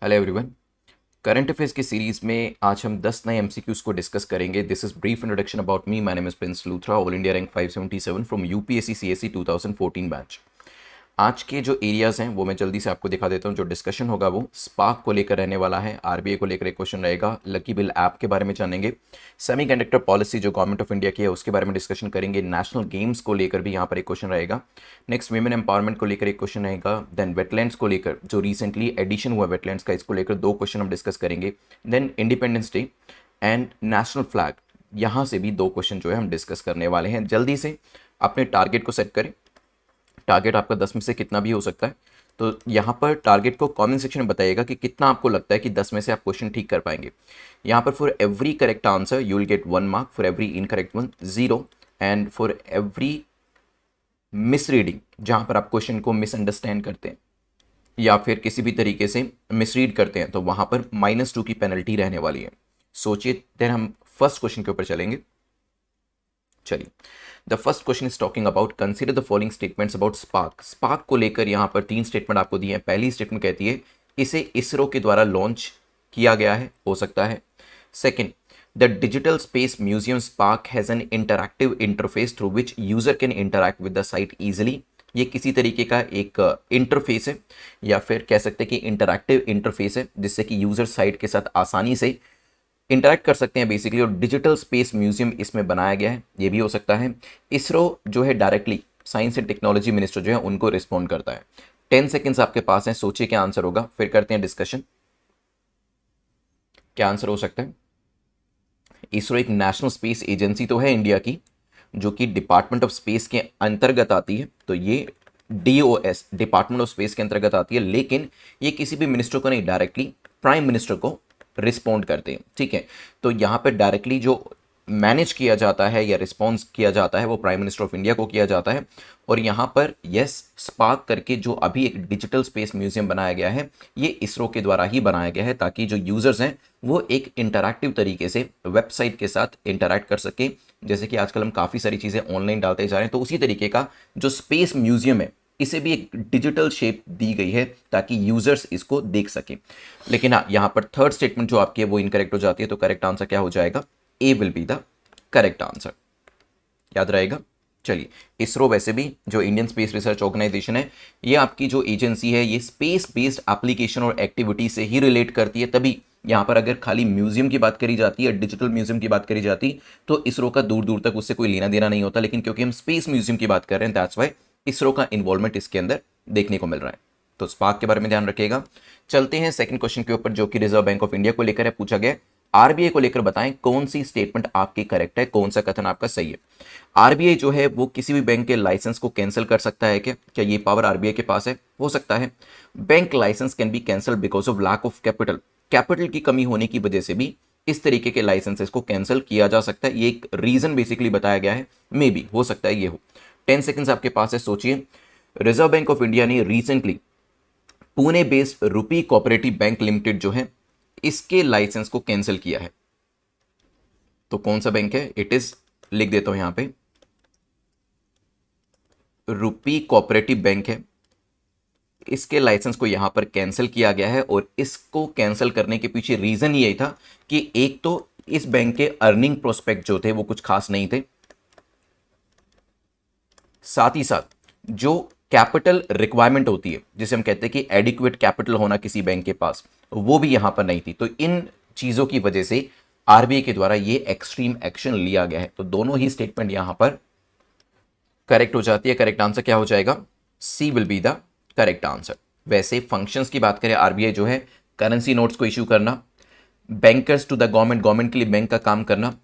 Hello everyone. Current affairs की series में आज हम 10 नए एमसीक्यूज को डिस्कस करेंगे। This is brief introduction about me. My name is Prince Luthra, all India rank 577 from UPSC CSC 2014 batch. आज के जो एरियाज हैं वो मैं जल्दी से आपको दिखा देता हूँ। जो डिस्कशन होगा वो स्पार्क को लेकर रहने वाला है, आरबीआई को लेकर एक क्वेश्चन रहेगा, लकी बिल ऐप के बारे में जानेंगे, सेमीकंडक्टर पॉलिसी जो गवर्नमेंट ऑफ इंडिया की है उसके बारे में डिस्कशन करेंगे, नेशनल गेम्स को लेकर भी यहाँ पर एक क्वेश्चन रहेगा, नेक्स्ट विमेन एम्पावरमेंट को लेकर एक क्वेश्चन रहेगा, देन वेटलैंड्स को लेकर जो रिसेंटली एडिशन हुआ वेटलैंड्स का, इसको लेकर दो क्वेश्चन हम डिस्कस करेंगे, then independence day and national flag, यहाँ से भी दो क्वेश्चन जो है हम डिस्कस करने वाले हैं। जल्दी से अपने टारगेट को सेट करें। टारगेट आपका 10 में से कितना भी हो सकता है, तो यहाँ पर टारगेट को कमेंट सेक्शन में बताइएगा कि कितना आपको लगता है कि 10 में से आप क्वेश्चन ठीक कर पाएंगे। यहाँ पर for every correct answer you will get 1 mark, for every incorrect one 0, and for every miss reading, जहाँ पर आप क्वेश्चन को मिसअंडरस्टैंड करते हैं या फिर किसी भी तरीके से मिसरीड करते हैं, तो वहाँ पर -2 की पेनल्टी रहने वाली है। सोचिए। देन हम फर्स्ट क्वेश्चन के ऊपर चलेंगे। चलिए, the first question is talking about consider the following statements about spark. Spark को लेकर यहाँ पर 3 स्टेटमेंट आपको दिए हैं। पहली स्टेटमेंट कहती है इसे इसरो के द्वारा लॉन्च किया गया है, हो सकता है। Second, the digital space museum spark has an interactive interface through which user can interact with the site easily. ये किसी तरीके का एक इंटरफेस है या फिर कह सकते हैं कि इंटरैक्टिव इंटरफेस है जिससे कि यूजर साइट के साथ आसानी से इंटरैक्ट कर सकते हैं बेसिकली, और डिजिटल स्पेस म्यूजियम इसमें बनाया गया है, ये भी हो सकता है। इसरो जो है directly science and technology minister जो है उनको रिस्पॉन्ड करता है। 10 सेकेंड्स आपके पास हैं, सोचिए क्या आंसर होगा, फिर करते हैं डिस्कशन। क्या आंसर हो सकता है? इसरो एक नेशनल स्पेस एजेंसी तो है इंडिया की, जो कि डिपार्टमेंट ऑफ स्पेस के अंतर्गत आती है, तो ये DOS डिपार्टमेंट ऑफ स्पेस के अंतर्गत आती है, लेकिन ये किसी भी मिनिस्टर को नहीं, डायरेक्टली प्राइम मिनिस्टर को रिस्पॉन्ड करते हैं। ठीक है, तो यहाँ पर डायरेक्टली जो मैनेज किया जाता है या रिस्पॉन्स किया जाता है वो प्राइम मिनिस्टर ऑफ इंडिया को किया जाता है। और यहाँ पर यस स्पार्क करके जो अभी एक डिजिटल स्पेस म्यूजियम बनाया गया है, ये इसरो के द्वारा ही बनाया गया है ताकि जो यूजर्स हैं वो एक इंटरैक्टिव तरीके से वेबसाइट के साथ इंटरैक्ट कर सके। जैसे कि आजकल हम काफ़ी सारी चीज़ें ऑनलाइन डालते जा रहे हैं, तो उसी तरीके का जो स्पेस म्यूजियम है इसे भी एक डिजिटल शेप दी गई है ताकि यूजर्स इसको देख सकें। लेकिन हाँ, यहाँ पर थर्ड स्टेटमेंट जो आपकी है वो इनकरेक्ट हो जाती है, तो करेक्ट आंसर क्या हो जाएगा? A will be the correct answer. याद रहेगा। चलिए, इसरो वैसे भी जो इंडियन स्पेस रिसर्च ऑर्गेनाइजेशन है, ये आपकी जो एजेंसी है ये स्पेस बेस्ड एप्लीकेशन और एक्टिविटी से ही रिलेट करती है। तभी यहाँ पर अगर खाली म्यूजियम की बात करी जाती है, डिजिटल म्यूजियम की बात करी जाती, तो इसरो का दूर दूर तक उससे कोई लेना देना नहीं होता। लेकिन क्योंकि हम स्पेस म्यूजियम की बात कर रहे हैं, दैट्स वाई इसरो का इन्वॉल्वमेंट इसके अंदर देखने को मिल रहा है। तो स्पार्क के बारे में ध्यान रखिएगा। चलते हैं सेकंड क्वेश्चन के ऊपर, जो कि रिजर्व बैंक ऑफ इंडिया को लेकर है। पूछा गया आरबीआई को लेकर बताएं कौन सी स्टेटमेंट आपकी करेक्ट है, कौन सा कथन आपका सही है। आरबीआई जो है वो किसी भी बैंक के लाइसेंस को कैंसिल कर सकता है क्या? क्या ये पावर आरबीआई के पास है? हो सकता है। Bank license can be cancelled because of lack of capital. Capital की कमी होने की वजह से भी इस तरीके के लाइसेंसेस को कैंसिल किया जा सकता है। ये एक रीजन बेसिकली बताया गया है, मे बी हो सकता है ये हो। 10 सेकेंड्स आपके पास है, सोचिए। रिजर्व बैंक ऑफ इंडिया ने रिसेंटली पुणे बेस्ड रूपी कोऑपरेटिव बैंक लिमिटेड जो है इसके लाइसेंस को कैंसिल किया है। तो कौन सा बैंक है? इट इज, लिख देता हूं यहां पे, रूपी कोऑपरेटिव बैंक है। इसके लाइसेंस को यहां पर कैंसिल किया गया है, और इसको कैंसिल करने के पीछे रीजन यही था कि एक तो इस बैंक के अर्निंग प्रोस्पेक्ट जो थे वो कुछ खास नहीं थे, साथ ही साथ जो कैपिटल रिक्वायरमेंट होती है जिसे हम कहते हैं कि एडिक्वेट कैपिटल होना किसी बैंक के पास, वो भी यहां पर नहीं थी। तो इन चीजों की वजह से आरबीआई के द्वारा ये एक्सट्रीम एक्शन लिया गया है। तो दोनों ही स्टेटमेंट यहां पर करेक्ट हो जाती है। करेक्ट आंसर क्या हो जाएगा? C will be the correct answer. वैसे फंक्शंस की बात करें, आरबीआई जो है करेंसी नोट्स को इश्यू करना, bankers to the government, government के लिए बैंक का काम करना,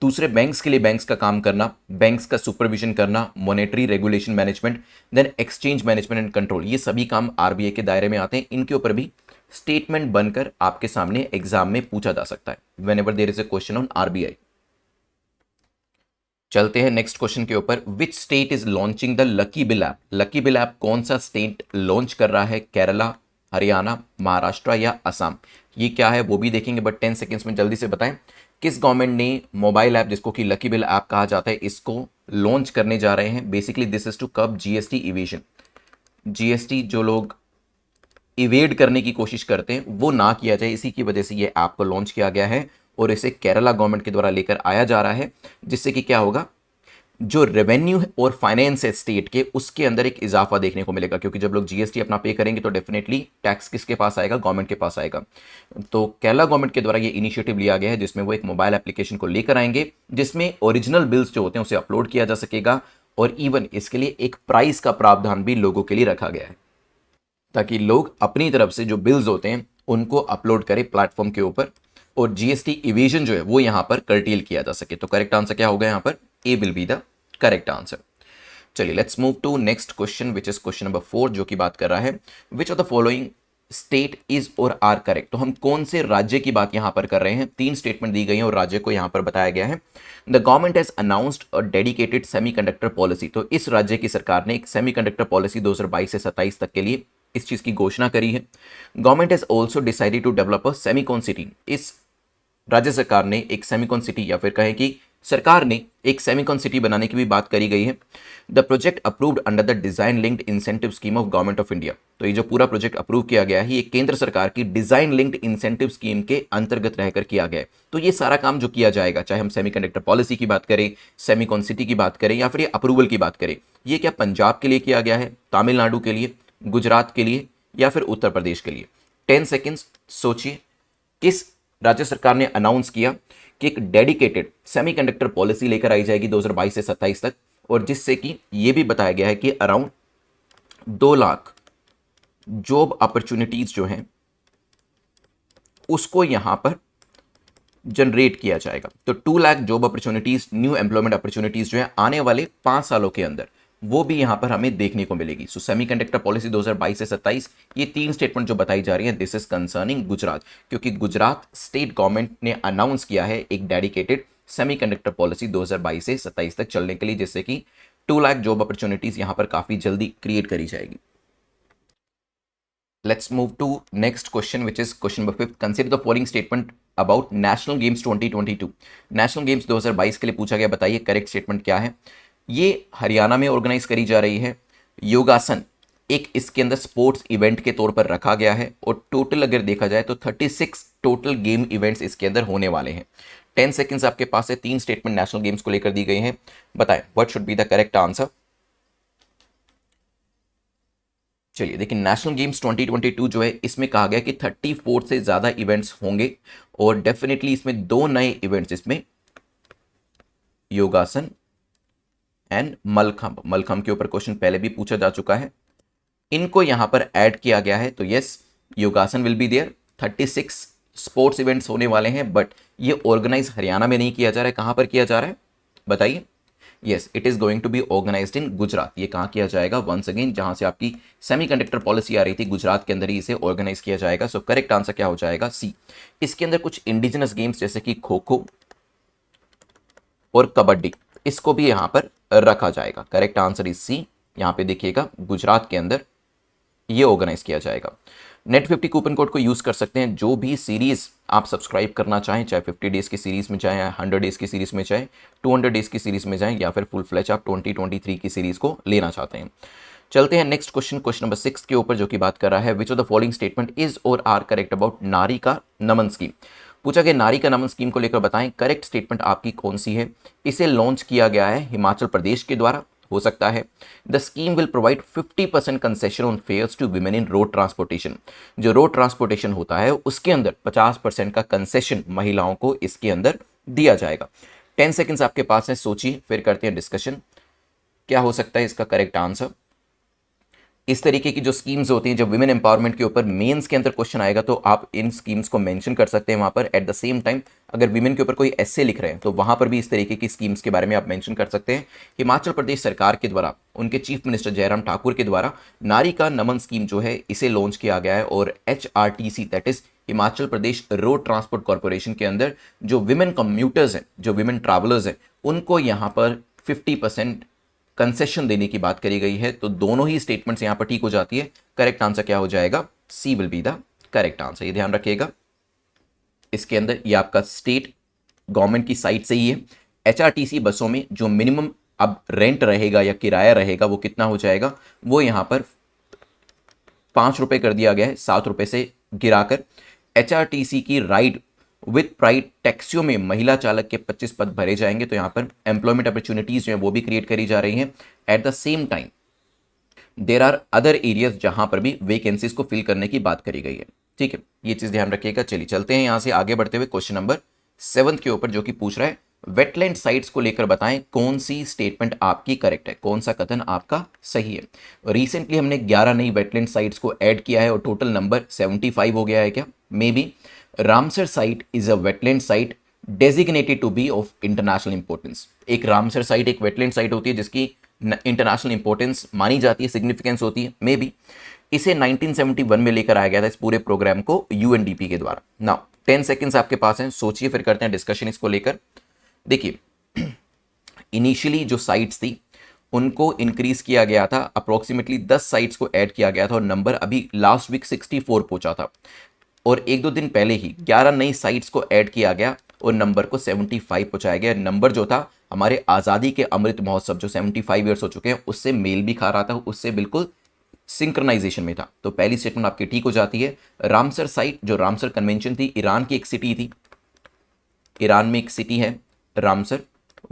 दूसरे बैंक्स के लिए बैंक्स का काम करना, बैंक्स का सुपरविजन करना, monetary regulation management, then exchange management and control, ये सभी काम आरबीआई के दायरे में आते हैं। इनके ऊपर भी स्टेटमेंट बनकर आपके सामने एग्जाम में पूछा जा सकता है whenever there is a question on RBI. चलते हैं नेक्स्ट क्वेश्चन के ऊपर। Which state is launching the lucky bill app? Lucky bill app कौन सा स्टेट लॉन्च कर रहा है? केरला, हरियाणा, महाराष्ट्र या असम? ये क्या है वो भी देखेंगे, बट 10 सेकेंड्स में जल्दी से बताएं किस गवर्नमेंट ने मोबाइल ऐप जिसको कि लकी बिल ऐप कहा जाता है इसको लॉन्च करने जा रहे हैं। बेसिकली दिस इज टू कब जीएसटी इवेजन। जीएसटी जो लोग इवेड करने की कोशिश करते हैं वो ना किया जाए, इसी की वजह से ये ऐप को लॉन्च किया गया है और इसे केरला गवर्नमेंट के द्वारा लेकर आया जा रहा है, जिससे कि क्या होगा, जो रेवेन्यू और फाइनेंस है स्टेट के, उसके अंदर एक इजाफा देखने को मिलेगा, क्योंकि जब लोग जीएसटी अपना पे करेंगे तो डेफिनेटली टैक्स किसके पास आएगा, गवर्नमेंट के पास आएगा। तो केरला गवर्नमेंट के द्वारा ये इनिशिएटिव लिया गया है, जिसमें वो एक मोबाइल एप्लीकेशन को लेकर आएंगे, जिसमें ओरिजिनल बिल्स जो होते हैं उसे अपलोड किया जा सकेगा, और इवन इसके लिए एक प्राइस का प्रावधान भी लोगों के लिए रखा गया है, ताकि लोग अपनी तरफ से जो बिल्स होते हैं उनको अपलोड करें प्लेटफॉर्म के ऊपर, और जीएसटी इवेजन जो है वो यहां पर कर्टेल किया जा सके। तो करेक्ट आंसर क्या होगा यहां पर, A will be the correct answer. चलिए let's move to next question which is question number 4, जो कि बात कर रहा है which of the following state is or are correct. तो हम कौन से राज्य की बात यहां पर कर रहे हैं, 3 स्टेटमेंट दी गई हैं और राज्य को यहां पर बताया गया है। The government has announced a dedicated semiconductor policy. तो इस राज्य की सरकार ने एक सेमीकंडक्टर पॉलिसी 2022 से 27 तक के लिए इस चीज की घोषणा करी है। Government has also decided to develop a semicon city. इस राज्य सरकार ने एक सेमीकॉन सिटी, या फिर कहें कि सरकार ने एक सेमीकॉन सिटी बनाने की भी बात करी गई है। The project approved under the design linked incentive scheme of government of India. तो ये जो पूरा प्रोजेक्ट अप्रूव किया गया है ये केंद्र सरकार की डिजाइन लिंक्ड इंसेंटिव स्कीम के अंतर्गत रहकर किया गया है। तो ये सारा काम जो किया जाएगा, चाहे हम सेमीकंडक्टर पॉलिसी की बात करें, सेमीकॉन सिटी की बात करें, या फिर ये अप्रूवल की बात करें, ये क्या पंजाब के लिए किया गया है, तमिलनाडु के लिए, गुजरात के लिए, या फिर उत्तर प्रदेश के लिए। 10 सेकेंड्स सोचिए, किस राज्य सरकार ने अनाउंस किया कि एक डेडिकेटेड सेमीकंडक्टर पॉलिसी लेकर आई जाएगी 2022 से 27 तक, और जिससे कि यह भी बताया गया है कि अराउंड 2 लाख जॉब अपॉर्चुनिटीज जो हैं उसको यहां पर जनरेट किया जाएगा। तो 2 lakh job opportunities, new employment opportunities जो है आने वाले 5 सालों के अंदर वो भी यहां पर हमें देखने को मिलेगी। सो सेमीकंडक्टर पॉलिसी 2022 से 27, ये 3 स्टेटमेंट जो बताई जा रही है, दिस इज कंसर्निंग गुजरात, क्योंकि गुजरात स्टेट गवर्नमेंट ने अनाउंस किया है एक डेडिकेटेड सेमीकंडक्टर पॉलिसी 2022 से 27 तक चलने के लिए, जिससे कि 2 लाख जॉब अपॉर्चुनिटीज यहां पर काफी जल्दी क्रिएट करी जाएगी। Let's move to next question, which is question number 5. Consider the following statement about National Games 2022. National Games 2022 के लिए पूछा गया, बताइए करेक्ट स्टेटमेंट क्या है। ये हरियाणा में ऑर्गेनाइज करी जा रही है। योगासन एक इसके अंदर स्पोर्ट्स इवेंट के तौर पर रखा गया है, और टोटल अगर देखा जाए तो 36 टोटल गेम इवेंट्स इसके अंदर होने वाले हैं। 10 सेकेंड्स आपके पास है, 3 स्टेटमेंट नेशनल गेम्स को लेकर दी गई हैं, बताएं what should be the correct answer. चलिए देखिए, नेशनल गेम्स 2022 जो है इसमें कहा गया कि 34 से ज्यादा इवेंट्स होंगे, और डेफिनेटली इसमें 2 नए इवेंट्स, इसमें योगासन एंड मलखंभ के ऊपर क्वेश्चन पहले भी पूछा जा चुका है, इनको यहां पर ऐड किया गया है। तो yes, yogasana will be there. 36 sports events होने वाले हैं, बट ये ऑर्गेनाइज हरियाणा में नहीं किया जा रहा है, कहां पर किया जा रहा है बताइए। Yes, it is going to be organised in Gujarat. ये कहां किया जाएगा, वंस अगेन जहां से आपकी सेमीकंडक्टर पॉलिसी आ रही थी, गुजरात के अंदर ही इसे ऑर्गेनाइज किया जाएगा। सो करेक्ट आंसर क्या हो जाएगा, सी। इसके अंदर कुछ इंडिजिनस गेम्स जैसे कि खो खो और कबड्डी, इसको भी यहां पर रखा जाएगा। Correct answer is C. यहां पे देखिएगा गुजरात के अंदर ये ऑर्गेनाइज किया जाएगा। नेट 50 कूपन कोड को यूज कर सकते हैं, जो भी सीरीज आप सब्सक्राइब करना चाहें, चाहे 50 डेज की सीरीज में चाहे 100 डेज की सीरीज में चाहे 200 डेज की सीरीज में जाएं, या फिर फुल फ्लैश आप 2023 की सीरीज को लेना चाहते हैं। चलते हैं नेक्स्ट क्वेश्चन नंबर 6 के ऊपर, जो कि बात कर रहा है which of the following statement is or are correct about नारी का नमन स्कीम। पूछा गया नारी का नमन स्कीम को लेकर बताएं करेक्ट स्टेटमेंट आपकी कौन सी है। इसे लॉन्च किया गया है हिमाचल प्रदेश के द्वारा, हो सकता है। The scheme will provide 50% concession on fares to women in road transportation. जो रोड ट्रांसपोर्टेशन होता है उसके अंदर 50% का कंसेशन महिलाओं को इसके अंदर दिया जाएगा। 10 सेकेंड्स आपके पास है, सोचिए, फिर करते हैं डिस्कशन। क्या हो सकता है इसका करेक्ट आंसर। इस तरीके की जो स्कीम्स होती हैं, जब विमेन एम्पावरमेंट के ऊपर मेंस के अंदर क्वेश्चन आएगा तो आप इन स्कीम्स को मेंशन कर सकते हैं वहां पर। एट द सेम टाइम अगर विमेन के ऊपर कोई एस्से लिख रहे हैं तो वहां पर भी इस तरीके की स्कीम्स के बारे में आप मेंशन कर सकते हैं। हिमाचल प्रदेश सरकार के द्वारा, उनके चीफ मिनिस्टर जयराम ठाकुर के द्वारा नारी का नमन स्कीम जो है इसे लॉन्च किया गया है, और HRTC that is Himachal Pradesh road transport corporation के अंदर जो विमेन कम्यूटर्स हैं, जो विमेन ट्रैवलर्स हैं, उनको यहाँ पर 50% कंसेशन देने की बात करी गई है। तो दोनों ही स्टेटमेंट्स यहां पर ठीक हो जाती है। करेक्ट आंसर क्या हो जाएगा, C will be the correct answer. ये ध्यान रखिएगा, इसके अंदर ये आपका स्टेट गवर्नमेंट की साइड से ही है। HRTC बसों में जो मिनिमम अब रेंट रहेगा या किराया रहेगा वो कितना हो जाएगा, वो यहां पर ₹5 कर दिया गया है, ₹7 से गिराकर। HRTC की राइड विद प्राइड टैक्सियों में महिला चालक के 25 पद भरे जाएंगे, तो यहाँ पर एम्प्लॉयमेंट अपॉर्चुनिटीज जो है वो भी क्रिएट करी जा रही हैं। At the same time there are other areas जहां पर भी वैकेंसीज को फिल करने की बात करी गई है। ठीक है, ये चीज ध्यान रखिएगा। चलिए चलते हैं यहां से आगे बढ़ते हुए क्वेश्चन नंबर 7 के ऊपर, जो कि पूछ रहा है वेटलैंड साइट्स को लेकर बताएं कौन सी स्टेटमेंट आपकी करेक्ट है, कौन सा कथन आपका सही है। रिसेंटली हमने 11 नई वेटलैंड साइट्स को ऐड किया है और टोटल नंबर 75 हो गया है क्या? Maybe. Ramsar site is a wetland site designated to be of international importance. एक रामसर साइट एक वेटलैंड साइट होती है जिसकी इंटरनेशनल इंपॉर्टेंस मानी जाती है, सिग्निफिकेंस होती है। मे बी इसे 1971 में लेकर आया गया था इस पूरे प्रोग्राम को यूएनडीपी के द्वारा। नाउ 10 सेकंड्स आपके पास हैं, सोचिए, फिर करते हैं डिस्कशन इसको लेकर। देखिए, इनिशियली जो साइट्स थी उनको इंक्रीज किया गया था, अप्रोक्सीमेटली 10 साइट्स को ऐड किया गया था और नंबर अभी लास्ट वीक 64 पहुंचा था। और एक दो दिन पहले ही 11 नई साइट्स को ऐड किया गया और नंबर को 75 पहुंचाया गया। नंबर जो था हमारे आज़ादी के अमृत महोत्सव जो 75 ईयर्स हो चुके हैं उससे मेल भी खा रहा था, उससे बिल्कुल सिंक्रनाइजेशन में था। तो पहली स्टेटमेंट आपकी ठीक हो जाती है। रामसर साइट, जो रामसर कन्वेंशन थी, ईरान की एक सिटी थी, ईरान में एक सिटी है रामसर,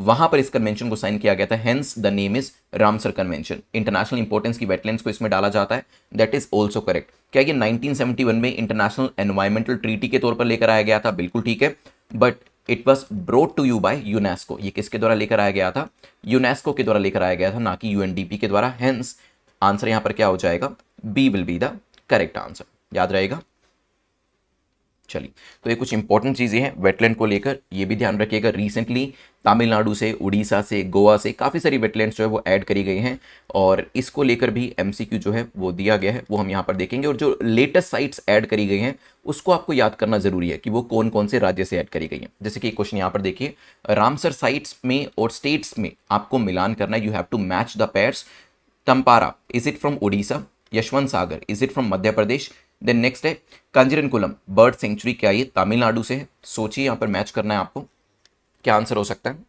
वहां पर इस कन्वेंशन को साइन किया गया था, hence the name is Ramsar convention. International importance की वेटलैंड्स को इसमें डाला जाता है, दैट इज ऑल्सो करेक्ट। क्या ये 1971 में इंटरनेशनल एनवायरमेंटल ट्रीटी के तौर पर लेकर आया गया था? बिल्कुल ठीक है, but it was brought to you by UNESCO. ये किसके द्वारा लेकर आया गया था? यूनेस्को के द्वारा लेकर आया गया था, ना कि यूएनडीपी के द्वारा। हेंस आंसर यहां पर क्या हो जाएगा? B will be the correct answer, याद रहेगा। चलिए, तो ये कुछ इंपॉर्टेंट चीज़ें हैं वेटलैंड को लेकर, ये भी ध्यान रखिएगा। रिसेंटली तमिलनाडु से, उड़ीसा से, गोवा से काफ़ी सारी वेटलैंड्स जो है वो ऐड करी गई हैं और इसको लेकर भी एमसीक्यू जो है वो दिया गया है, वो हम यहाँ पर देखेंगे। और जो लेटेस्ट साइट्स ऐड करी गई हैं उसको आपको याद करना जरूरी है कि वो कौन कौन से राज्य से ऐड करी गई हैं। जैसे कि क्वेश्चन यहाँ पर देखिए, रामसर साइट्स में और स्टेट्स में आपको मिलान करना है, you have to match the pairs. Tampara, is it from Orissa? Yashwant Sagar, is it from Madhya Pradesh? Then next है कंजरनकुलम बर्ड सेंचुरी, क्या ये तमिलनाडु से है? सोचिए, यहां पर मैच करना है आपको, क्या आंसर हो सकता है।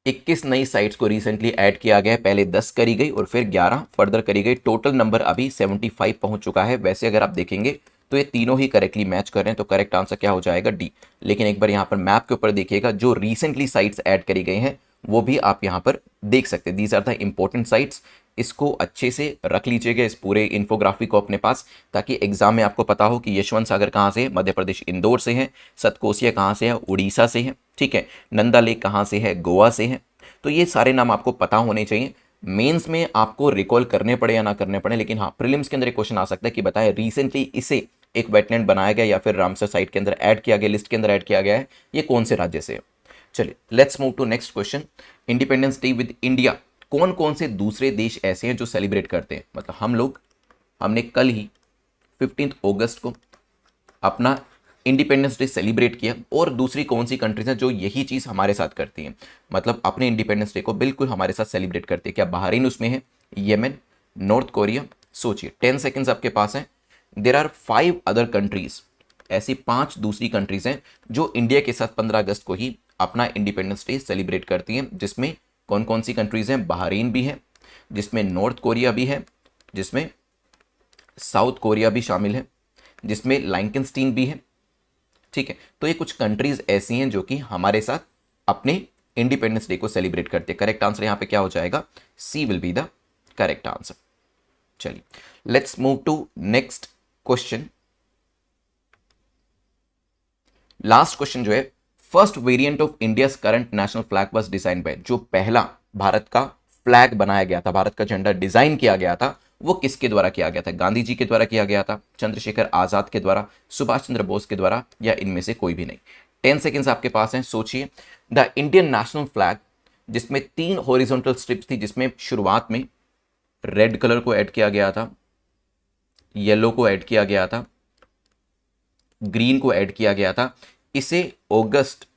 21 नई साइट्स को रिसेंटली ऐड किया गया है, पहले 10 करी गई और फिर 11 फर्दर करी गई, टोटल नंबर अभी 75 पहुंच चुका है। वैसे अगर आप देखेंगे तो ये तीनों ही करेक्टली मैच कर रहे हैं, तो करेक्ट आंसर क्या हो जाएगा? डी। लेकिन एक बार यहाँ पर मैप के ऊपर देखिएगा, जो रिसेंटली साइट्स ऐड करी गई हैं वो भी आप यहाँ पर देख सकते हैं। These are the important sites. इसको अच्छे से रख लीजिएगा, इस पूरे इन्फोग्राफी को अपने पास, ताकि एग्जाम में आपको पता हो कि यशवंत सागर कहाँ से है? मध्य प्रदेश इंदौर से है। सतकोसिया कहाँ से है? उड़ीसा से है। ठीक है, नंदा लेक कहाँ से है? गोवा से है। तो ये सारे नाम आपको पता होने चाहिए। मेंस में आपको रिकॉल करने पड़े या ना करने पड़े, लेकिन हाँ, प्रीलिम्स के अंदर एक क्वेश्चन आ सकता है कि बताएं रिसेंटली इसे एक वेटलैंड बनाया गया या फिर रामसर साइट के अंदर ऐड किया गया, लिस्ट के अंदर ऐड किया गया है, ये कौन से राज्य से है। चलिए, let's move to next question. Independence day with India कौन कौन से दूसरे देश ऐसे हैं जो सेलिब्रेट करते हैं? मतलब हमने कल ही 15 अगस्त को अपना इंडिपेंडेंस डे सेलिब्रेट किया, और दूसरी कौन सी कंट्रीज हैं जो यही चीज़ हमारे साथ करती हैं, मतलब अपने इंडिपेंडेंस डे को बिल्कुल हमारे साथ सेलिब्रेट करती है? क्या बहरीन उसमें है? येमेन? North Korea? सोचिए, 10 सेकेंड्स आपके पास हैं। देर आर 5 अदर कंट्रीज, ऐसी 5 दूसरी कंट्रीज हैं जो इंडिया के साथ 15 अगस्त को ही अपना इंडिपेंडेंस डे सेलिब्रेट करती हैं। जिसमें कौन कौन सी कंट्रीज हैं? बहरीन भी है, जिसमें नॉर्थ कोरिया भी है, जिसमें साउथ कोरिया भी शामिल है, जिसमें लाइंकनस्टीन भी है। ठीक है, तो ये कुछ कंट्रीज ऐसी हैं जो कि हमारे साथ अपने इंडिपेंडेंस डे को सेलिब्रेट करते हैं। करेक्ट आंसर यहां पे क्या हो जाएगा? C will be the correct answer. चलिए, let's move to next question. Last question जो है, first variant of India's current national flag was design by, जो पहला भारत का फ्लैग बनाया गया था, भारत का झंडा डिजाइन किया गया था, वो किसके द्वारा किया गया था? गांधी जी के द्वारा किया गया था, चंद्रशेखर आजाद के द्वारा, सुभाष चंद्र बोस के द्वारा, या इनमें से कोई भी नहीं? 10 सेकेंड्स आपके पास हैं, सोचिए। द इंडियन नेशनल फ्लैग, जिसमें 3 हॉरिजॉन्टल स्ट्रिप्स थी, जिसमें शुरुआत में रेड कलर को ऐड किया गया था, येलो को ऐड किया गया था, ग्रीन को ऐड किया गया था। इसे अगस्त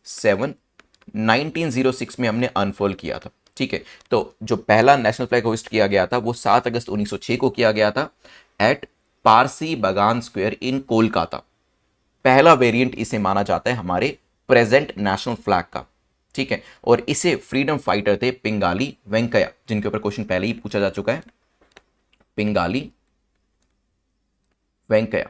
7 1906 में हमने अनफोल्ड किया था। ठीक है, तो जो पहला नेशनल फ्लैग होस्ट किया गया था वो 7 अगस्त 1906 को किया गया था एट पारसी बागान स्क्वायर इन कोलकाता। पहला वेरिएंट इसे माना जाता है हमारे प्रेजेंट नेशनल फ्लैग का। ठीक है। और इसे फ्रीडम फाइटर थे पिंगाली वेंकैया, जिनके ऊपर क्वेश्चन पहले ही पूछा जा चुका है, पिंगाली वेंकैया।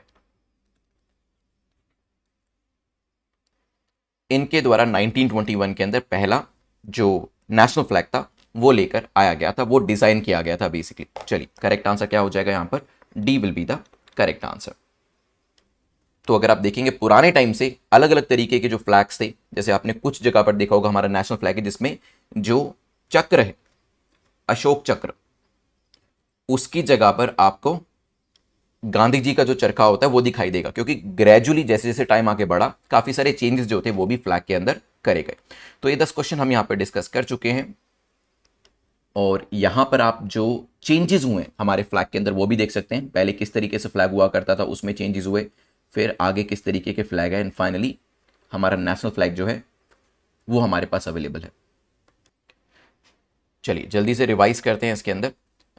इनके द्वारा 1921 के अंदर पहला जो नेशनल फ्लैग था वो लेकर आया गया था, वो डिजाइन किया गया था बेसिकली। चलिए करेक्ट आंसर क्या हो जाएगा यहां पर, D will be the correct answer. तो अगर आप देखेंगे पुराने टाइम से अलग अलग तरीके के जो फ्लैग्स थे, जैसे आपने कुछ जगह पर देखा होगा हमारा नेशनल फ्लैग है जिसमें जो चक्र है, अशोक चक्र, उसकी जगह पर आपको गांधी जी का जो चरखा होता है वो दिखाई देगा, क्योंकि ग्रेजुअली जैसे जैसे टाइम आगे बढ़ा काफी सारे चेंजेस जो थे वो भी फ्लैग के अंदर करे गए। तो ये 10 क्वेश्चन हम यहां पर डिस्कस कर चुके हैं, और यहां पर आप जो चेंजेस हुए हमारे फ्लैग के अंदर वो भी देख सकते हैं। पहले किस तरीके से फ्लैग हुआ करता था उसमें चेंजेस हुए, फिर आगे किस तरीके के फ्लैग है, एंड फाइनली हमारा नेशनल फ्लैग जो है वो हमारे पास अवेलेबल है। चलिए जल्दी से रिवाइज करते हैं इसके अंदर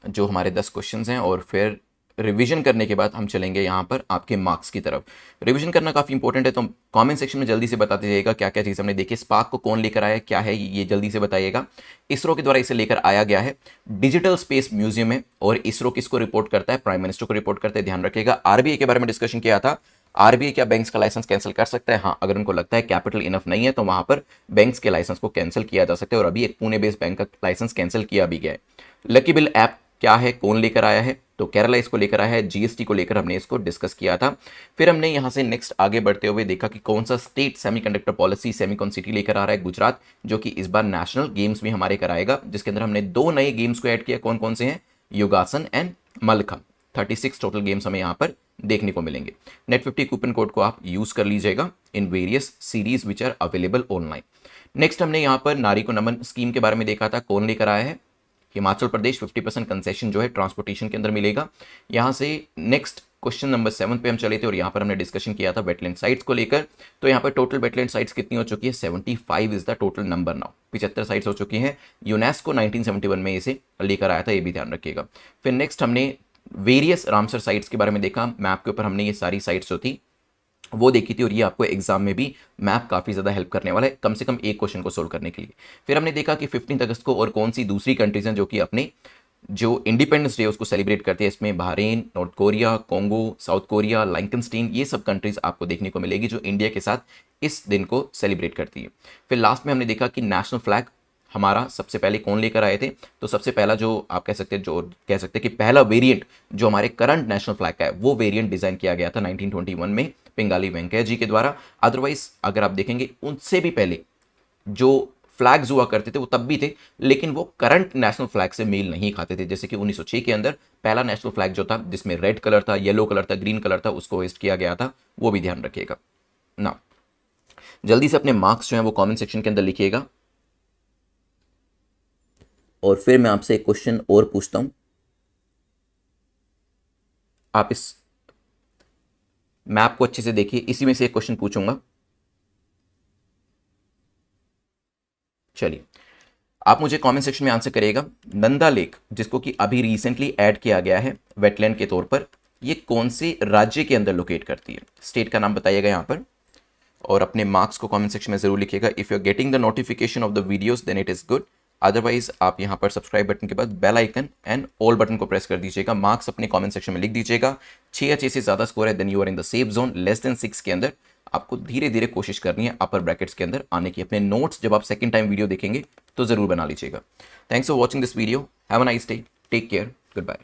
जो हमारे 10 क्वेश्चन हैं, और फिर रिवीजन करने के बाद हम चलेंगे यहाँ पर आपके मार्क्स की तरफ। रिवीजन करना काफ़ी इंपॉर्टेंट है, तो कमेंट सेक्शन में जल्दी से बताते जाइएगा क्या क्या चीज़ हमने देखी। स्पार्क को कौन लेकर आया, क्या है ये जल्दी से बताइएगा। इसरो के द्वारा इसे लेकर आया गया है डिजिटल स्पेस म्यूजियम में, और इसरो किसको रिपोर्ट करता है, प्राइम मिनिस्टर को रिपोर्ट करता है, ध्यान रखिएगा। आरबीआई के बारे में डिस्कशन किया था, आरबीआई क्या बैंक्स का लाइसेंस कैंसिल कर सकता है, हाँ, अगर उनको लगता है कैपिटल इनफ नहीं है तो वहां पर बैंक्स के लाइसेंस को कैंसिल किया जा सकता है, और अभी एक पुणे बेस्ड बैंक का लाइसेंस कैंसिल किया भी गया है। लकी बिल ऐप क्या है, कौन लेकर आया है, तो केरला इसको लेकर आया है। जीएसटी को लेकर हमने इसको डिस्कस किया था। फिर हमने यहां से नेक्स्ट आगे बढ़ते हुए देखा कि कौन सा state semiconductor policy Semicon city लेकर आ रहा है, गुजरात, जो कि इस बार नेशनल गेम्स भी हमारे कराएगा, जिसके अंदर हमने 2 नए गेम्स को ऐड किया। कौन कौन से हैं, योगासन एंड मल्लखंब। 36 टोटल गेम्स हमें यहाँ पर देखने को मिलेंगे। नेट 50 कूपन कोड को आप यूज कर लीजिएगा in various series which are available online. Next हमने यहाँ पर नारी को नमन स्कीम के बारे में देखा था, कौन लेकर आया है, हिमाचल प्रदेश। 50% कंसेशन जो है ट्रांसपोर्टेशन के अंदर मिलेगा। यहां से नेक्स्ट क्वेश्चन नंबर 7 पे हम चले थे, और यहां पर हमने डिस्कशन किया था वेटलैंड साइट्स को लेकर। तो यहां पर टोटल वेटलैंड साइट्स कितनी हो चुकी है, 75 is the total number now. 75 sites हो चुकी हैं। यूनेस्को 1971 में इसे लेकर आया था, ये भी ध्यान रखिएगा। फिर नेक्स्ट हमने वेरियस रामसर साइट्स के बारे में देखा। मैप के ऊपर हमने ये सारी साइट्स जो थी वो देखी थी, और ये आपको एग्जाम में भी मैप काफ़ी ज़्यादा हेल्प करने वाला है, कम से कम एक क्वेश्चन को सोल्व करने के लिए। फिर हमने देखा कि 15 अगस्त को और कौन सी दूसरी कंट्रीज हैं जो कि अपने जो इंडिपेंडेंस डे उसको सेलिब्रेट करते हैं। इसमें Bahrain, North Korea, Congo, South Korea, Liechtenstein, ये सब कंट्रीज आपको देखने को मिलेगी जो इंडिया के साथ इस दिन को सेलिब्रेट करती है। फिर लास्ट में हमने देखा कि नेशनल फ्लैग हमारा सबसे पहले कौन लेकर आए थे, तो सबसे पहला जो आप कह सकते हैं कि पहला वेरिएंट जो हमारे करंट नेशनल फ्लैग का है वो वेरिएंट डिजाइन किया गया था 1921 में पिंगाली वेंकैया जी के द्वारा। अदरवाइज अगर आप देखेंगे उनसे भी पहले जो फ्लैग्स हुआ करते थे वो तब भी थे, लेकिन वो करंट नेशनल फ्लैग से मेल नहीं खाते थे। जैसे कि 1906 के अंदर पहला नेशनल फ्लैग जो था जिसमें रेड कलर था, येलो कलर था, ग्रीन कलर था, उसको होस्ट किया गया था, वो भी ध्यान रखिएगा ना। जल्दी से अपने मार्क्स जो हैं वो कमेंट सेक्शन के अंदर लिखिएगा, और फिर मैं आपसे एक क्वेश्चन और पूछता हूं। आप इस मैप को अच्छे से देखिए, इसी में से एक क्वेश्चन पूछूंगा। चलिए आप मुझे कमेंट सेक्शन में आंसर करिएगा। नंदा लेक जिसको कि अभी रिसेंटली ऐड किया गया है वेटलैंड के तौर पर, ये कौन से राज्य के अंदर लोकेट करती है, स्टेट का नाम बताइएगा यहाँ पर, और अपने मार्क्स को कमेंट सेक्शन में जरूर लिखिएगा। If you are getting the notification of the videos then it is good, otherwise आप यहाँ पर सब्सक्राइब बटन के बाद bell icon and all button को प्रेस कर दीजिएगा। मार्क्स अपने कमेंट सेक्शन में लिख दीजिएगा। 6 या 6 से ज़्यादा स्कोर है then you are in the safe zone. Less than 6 के अंदर आपको धीरे धीरे कोशिश करनी है अपर ब्रैकेट्स के अंदर आने की। अपने नोट्स जब आप सेकंड टाइम वीडियो देखेंगे तो ज़रूर बना लीजिएगा। Thanks for watching this video, have a nice day, take care, good bye.